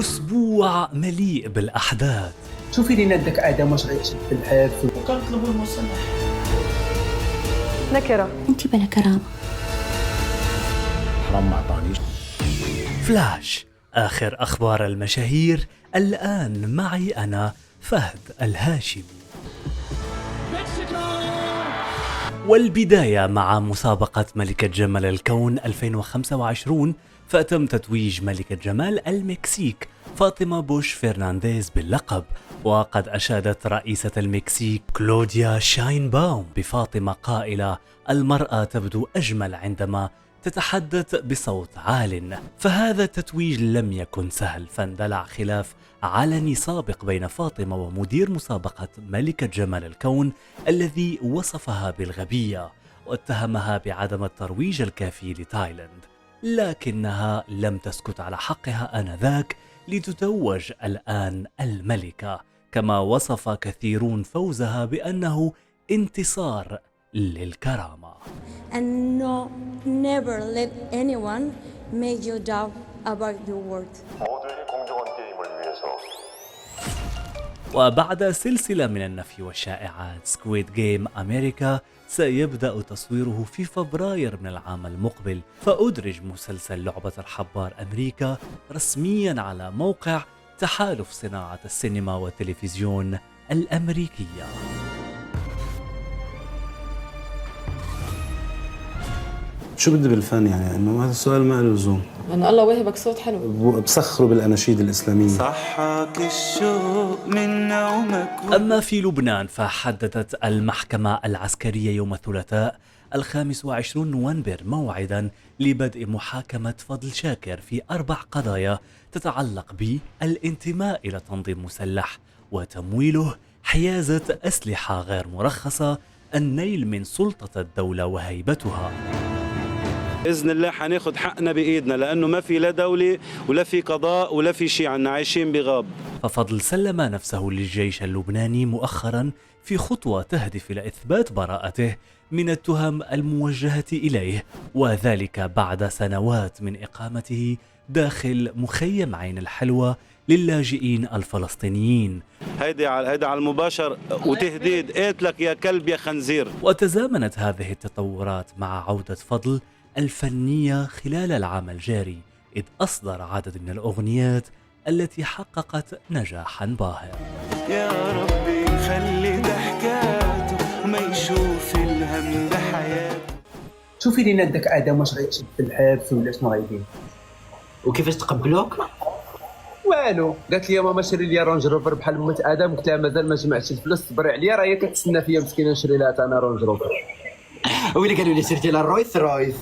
أسبوع مليء بالأحداث. شوفي لينا داك ادم واش غيكتب في الحبس وكنطلبوا المصلح. نكرة انت بلا كرامة. حرام ما عطانيش. فلاش، آخر أخبار المشاهير الآن معي أنا فهد الهاشمي. والبداية مع مسابقة ملكة جمال الكون 2025، فتم تتويج ملكة جمال المكسيك فاطمة بوش فرنانديز باللقب، وقد أشادت رئيسة المكسيك كلوديا شاينباوم بفاطمة قائلة: المرأة تبدو أجمل عندما تتحدث بصوت عال. فهذا التتويج لم يكن سهل، فاندلع خلاف علني سابق بين فاطمة ومدير مسابقة ملكة جمال الكون الذي وصفها بالغبية واتهمها بعدم الترويج الكافي لتايلاند، لكنها لم تسكت على حقها آنذاك لتتوج الآن الملكة، كما وصف كثيرون فوزها بأنه انتصار للكرامة. And no, never let anyone make you doubt about your worth. 모두에게 공정한 게임을 위해서. وبعد سلسلة من النفي والشائعات، سكويد جيم أمريكا سيبدأ تصويره في فبراير من العام المقبل، فأدرج مسلسل لعبة الحبار أمريكا رسميا على موقع تحالف صناعة السينما والتلفزيون الأمريكية. شو بدي بالفن يعني؟ انه هذا السؤال ما له لزوم. أنا الله وهبك صوت حلو. بسخروا بالاناشيد الاسلاميه. صحاك الشوق من نومك. أما في لبنان، فحددت المحكمة العسكرية يوم الثلاثاء 25 نوفمبر موعدا لبدء محاكمة فضل شاكر في 4 قضايا تتعلق بالانتماء إلى تنظيم مسلح وتمويله، حيازة أسلحة غير مرخصة، النيل من سلطة الدولة وهيبتها. بإذن الله حناخد حقنا بإيدنا، لأنه ما في لا دولة ولا في قضاء ولا في شيء، عنا عايشين بغاب. ففضل سلم نفسه للجيش اللبناني مؤخرا في خطوة تهدف إلى إثبات براءته من التهم الموجهة إليه، وذلك بعد سنوات من إقامته داخل مخيم عين الحلوة للاجئين الفلسطينيين. هيدا على المباشر وتهديد، قاتلك يا كلب يا خنزير. وتزامنت هذه التطورات مع عودة فضل الفنية خلال العام الجاري، إذ أصدر عدد من الأغنيات التي حققت نجاحا باهر. يا ربي خلي ضحكاته وما يشوف الهم بحياته. شوفي لينا داك ادم واش غيكتب في الحبس ولا شنو غيدير. وكيفاش تقبلوك؟ والو، قالت لي ماما شري لي رونج روفر بحال مت ادم، قلت لها مازال ما جمعتش الفلوس، صبري عليا، راه هي كتسنى فيا مسكينه نشري لها انا رونج روفر. ويلي قالوا لي سيرتي للرويث رويث.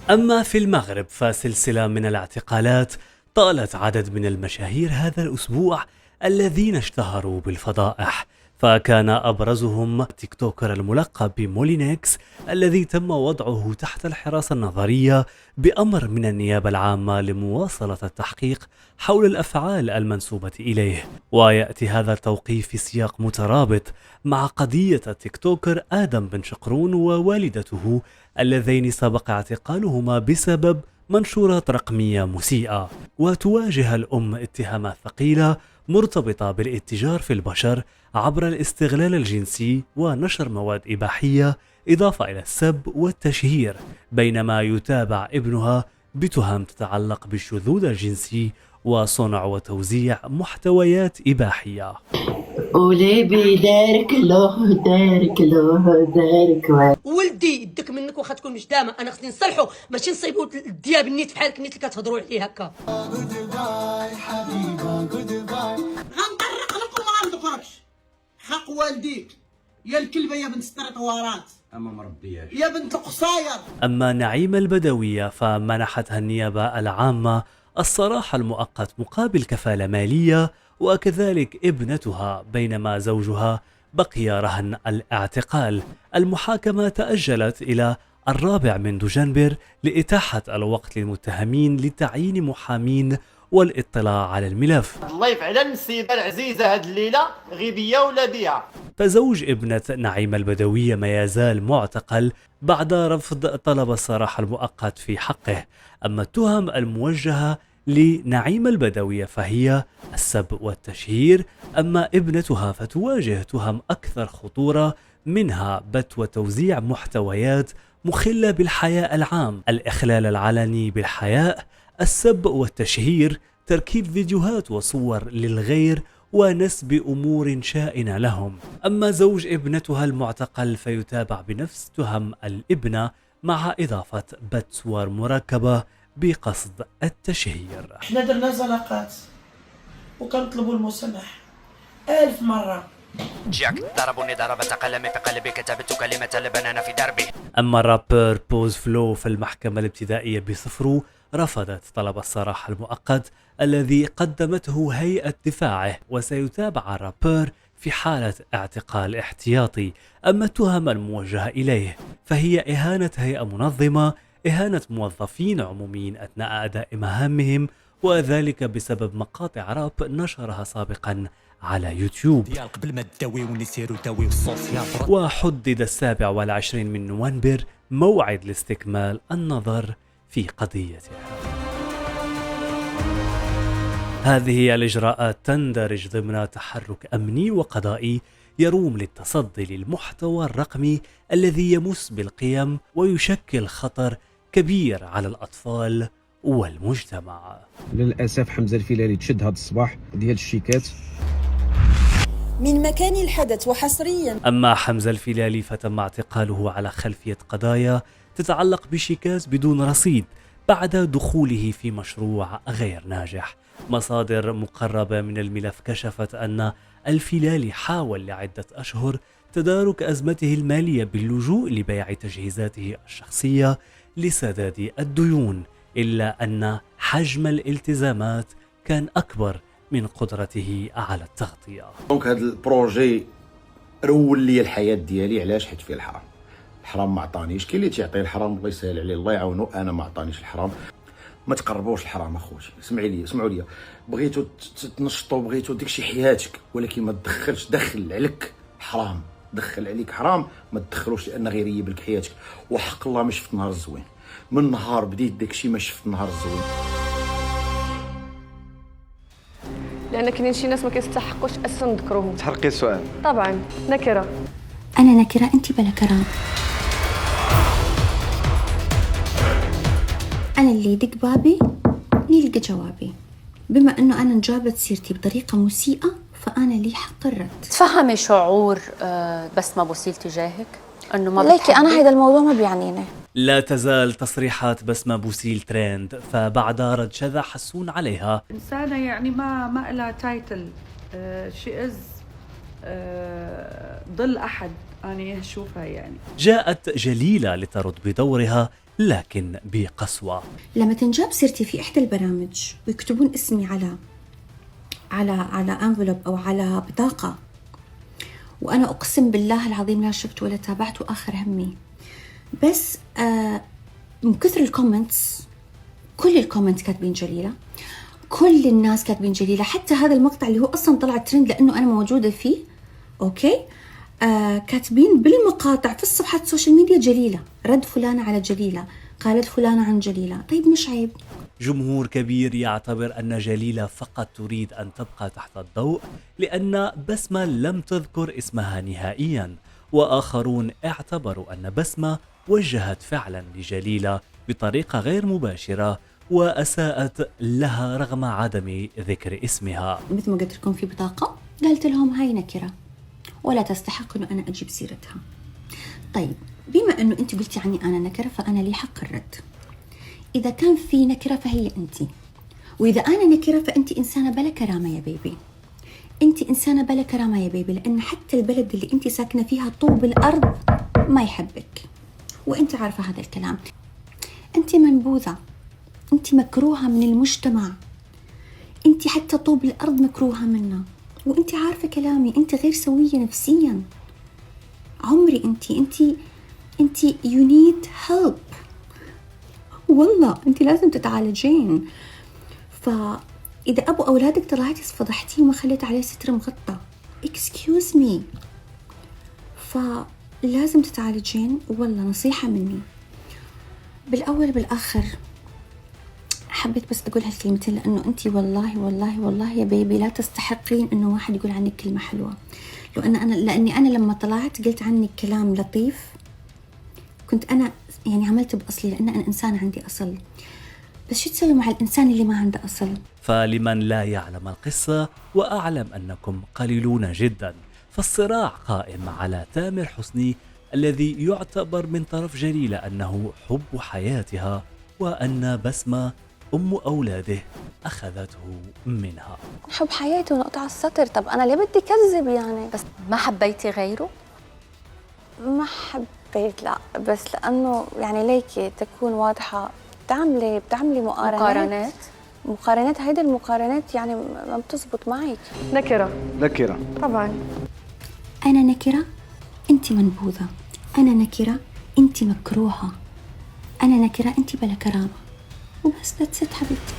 أما في المغرب، فسلسلة من الاعتقالات طالت عدد من المشاهير هذا الأسبوع الذين اشتهروا بالفضائح، فكان أبرزهم تيك توكر الملقب بمولينكس الذي تم وضعه تحت الحراسة النظرية بأمر من النيابة العامة لمواصلة التحقيق حول الأفعال المنسوبة إليه. ويأتي هذا التوقيف في سياق مترابط مع قضية التيك توكر آدم بن شقرون ووالدته اللذين سبق اعتقالهما بسبب منشورات رقمية مسيئة. وتواجه الأم اتهامات ثقيلة مرتبطة بالاتجار في البشر عبر الاستغلال الجنسي ونشر مواد إباحية، إضافة إلى السب والتشهير، بينما يتابع ابنها بتهم تتعلق بالشذوذ الجنسي وصنع وتوزيع محتويات إباحية. قولي بيدارك له دارك له دارك. ولدي يدك منك واخا تكون مش دامه، انا خصني نصلحو ماشي نصيبو الدياب النيت بحالك النيت اللي كتهضروا عليه هكا. جود باي حبيبه جود باي. غنطرق لك وما غنضفركش، حق والديك يا الكلبه يا بنت الطريطوارات، اما مربياش يا بنت القصاير. أما نعيم البدوية فمنحتها النيابة العامة الصراحة المؤقت مقابل كفالة مالية، وكذلك ابنتها، بينما زوجها بقي رهن الاعتقال. المحاكمة تأجلت إلى 4 من دجنبر لإتاحة الوقت للمتهمين لتعيين محامين والاطلاع على الملف. الله يفعل السيدة العزيزة هاد الليلة غيبية ولا بيع. فزوج ابنة نعيمة البدوية ما يزال معتقل بعد رفض طلب السراح المؤقت في حقه. أما التهم الموجهة لنعيمة البدوية فهي السب والتشهير، أما ابنتها فتواجه تهم أكثر خطورة، منها بث وتوزيع محتويات مخلة بالحياء العام، الإخلال العلني بالحياء، السب والتشهير، تركيب فيديوهات وصور للغير، ونسب أمور شائنة لهم. أما زوج ابنتها المعتقل فيتابع بنفس تهم الابنة مع إضافة بث صور مركبة بقصد التشهير. احنا درنا زلقات وكنطلبوا المسامح 1000 مرة. جاك ضربوني ضربة قلم في قلبي، كتبت كلمة البنان في دربي. أما الرابر بوز فلو في المحكمة الابتدائية بصفرو رفضت طلب السراح المؤقت الذي قدمته هيئة دفاعه، وسيتابع الرابر في حالة اعتقال احتياطي. أما التهم الموجهة إليه فهي إهانة هيئة منظمة، إهانة موظفين عموميين أثناء أداء مهامهم، وذلك بسبب مقاطع راب نشرها سابقا على يوتيوب. وحدد 27 من نوفمبر موعد لاستكمال النظر في قضيته. هذه الإجراءات تندرج ضمن تحرك أمني وقضائي يروم للتصدي للمحتوى الرقمي الذي يمس بالقيم ويشكل خطر كبير على الأطفال والمجتمع. للأسف حمزة الفيلالي تشد هذا الصباح ديال الشيكات من مكان الحدث وحصريا. أما حمزة الفيلالي فتم اعتقاله على خلفية قضايا تتعلق بشيكات بدون رصيد بعد دخوله في مشروع غير ناجح. مصادر مقربة من الملف كشفت أن الفيلالي حاول لعدة أشهر تدارك أزمته المالية باللجوء لبيع تجهيزاته الشخصية لسداد الديون، إلا أن حجم الالتزامات كان أكبر من قدرته على التغطية. دونك هذا البروجي رول لي الحياة ديالي. علاش؟ حيت فيه الحرام. الحرام ما عطانيش، كاين اللي تيعطيه الحرام الله يسهل عليه الله يعاونو، انا ما عطانيش الحرام. ما تقربوش الحرام اخوتي، اسمعوا لي بغيتو تنشطوا بغيتو داكشي حياتك، ولكن ما تدخلش. دخل عليك حرام، دخل عليك حرام ما تدخلوش، لان غير يجيب لك حياتك. وحق الله ما شفت نهار الزوين، من نهار بديت داكشي ما شفت نهار الزوين. لان كاينين شي ناس ما كيستحقوش اصلا نذكروهم. تحرقي السؤال طبعا نكره. أنا نكرة أنت بلا كرام. أنا اللي يدق بابي يلقى جوابي. بما أنه أنا انجابت سيرتي بطريقة مسيئة فأنا لي حق الرد. تفهمي شعور بسمة بوسيل تجاهك أنه ما ليكي أنا هيدا الموضوع ما بيعنيني. لا تزال تصريحات بسمة بوسيل ترند، فبعد رد شذا حسون عليها. إنسانة يعني ما لها تايتل، شي إز ضل أحد أنا أشوفها يعني. جاءت جليلة لترد بدورها لكن بقسوة. لما تنجاب سيرتي في إحدى البرامج ويكتبون اسمي على انفلوب أو على بطاقة، وأنا أقسم بالله العظيم لا شفت ولا تابعت وآخر همي، بس من كثر الكومنتس، كل الكومنتس كاتبين جليلة، كل الناس كاتبين جليلة، حتى هذا المقطع اللي هو أصلا طلع ترند لأنه أنا موجودة فيه، أوكي، كاتبين بالمقاطع في الصفحات السوشيال ميديا جليلة، رد فلانة على جليلة، قالت فلانة عن جليلة. طيب مش عيب؟ جمهور كبير يعتبر أن جليلة فقط تريد أن تبقى تحت الضوء لأن بسمة لم تذكر اسمها نهائيا، وآخرون اعتبروا أن بسمة وجهت فعلا لجليلة بطريقة غير مباشرة وأساءت لها رغم عدم ذكر اسمها. مثل ما قلت لكم في بطاقة قالت لهم هاي نكرة ولا تستحق أنه أنا أجيب سيرتها. طيب بما أنه أنت قلتي عني أنا نكرة فأنا لي حق الرد. إذا كان في نكرة فهي أنت، وإذا أنا نكرة فأنت إنسانة بلا كرامة يا بيبي. أنت إنسانة بلا كرامة يا بيبي، لأن حتى البلد اللي أنت ساكنة فيها طوب الأرض ما يحبك، وأنت عارفة هذا الكلام. أنت منبوذة، أنت مكروهة من المجتمع، أنت حتى طوب الأرض مكروهة منه، وأنت عارفة كلامي. أنت غير سوية نفسيا عمري. أنت you need help، والله أنت لازم تتعالجين. إذا أبو أولادك طلعتي فضحتيه وما خليت عليه ستر مغطى. excuse me. فلازم تتعالجين، والله نصيحة مني. بالأول بالآخر حبيت بس أقول هالكلمتين، لأنه أنتي والله والله والله يا بيبي لا تستحقين إنه واحد يقول عنك كلمة حلوة. لأني أنا لما طلعت قلت عنك كلام لطيف، كنت أنا يعني عملت بأصلي، لأن أنا إنسان عندي أصل. بس شو تسوي مع الإنسان اللي ما عنده أصل؟ فلمن لا يعلم القصة، وأعلم أنكم قليلون جدا، فالصراع قائم على تامر حسني الذي يعتبر من طرف جليلة أنه حب حياتها، وأن بسمة أم أولاده أخذته منها. حب حياتي ونقطع السطر. طب أنا ليه بدي كذب يعني؟ بس ما حبيتي غيره؟ ما حبيت، لا، بس لأنه يعني ليكي تكون واضحة. بتعملي مقارنات. هيدي المقارنات يعني ما بتزبط معك. نكرة طبعا. أنا نكرة، أنت منبوذة. أنا نكرة، أنت مكروهة. أنا نكرة، أنت بلا كرامة. وبس that's it حبيبتي.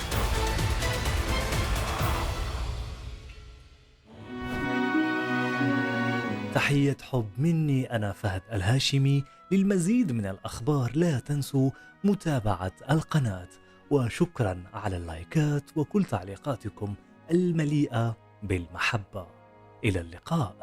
تحية حب مني أنا فهد الهاشمي. للمزيد من الأخبار لا تنسوا متابعة القناة، وشكرا على اللايكات وكل تعليقاتكم المليئة بالمحبة. إلى اللقاء.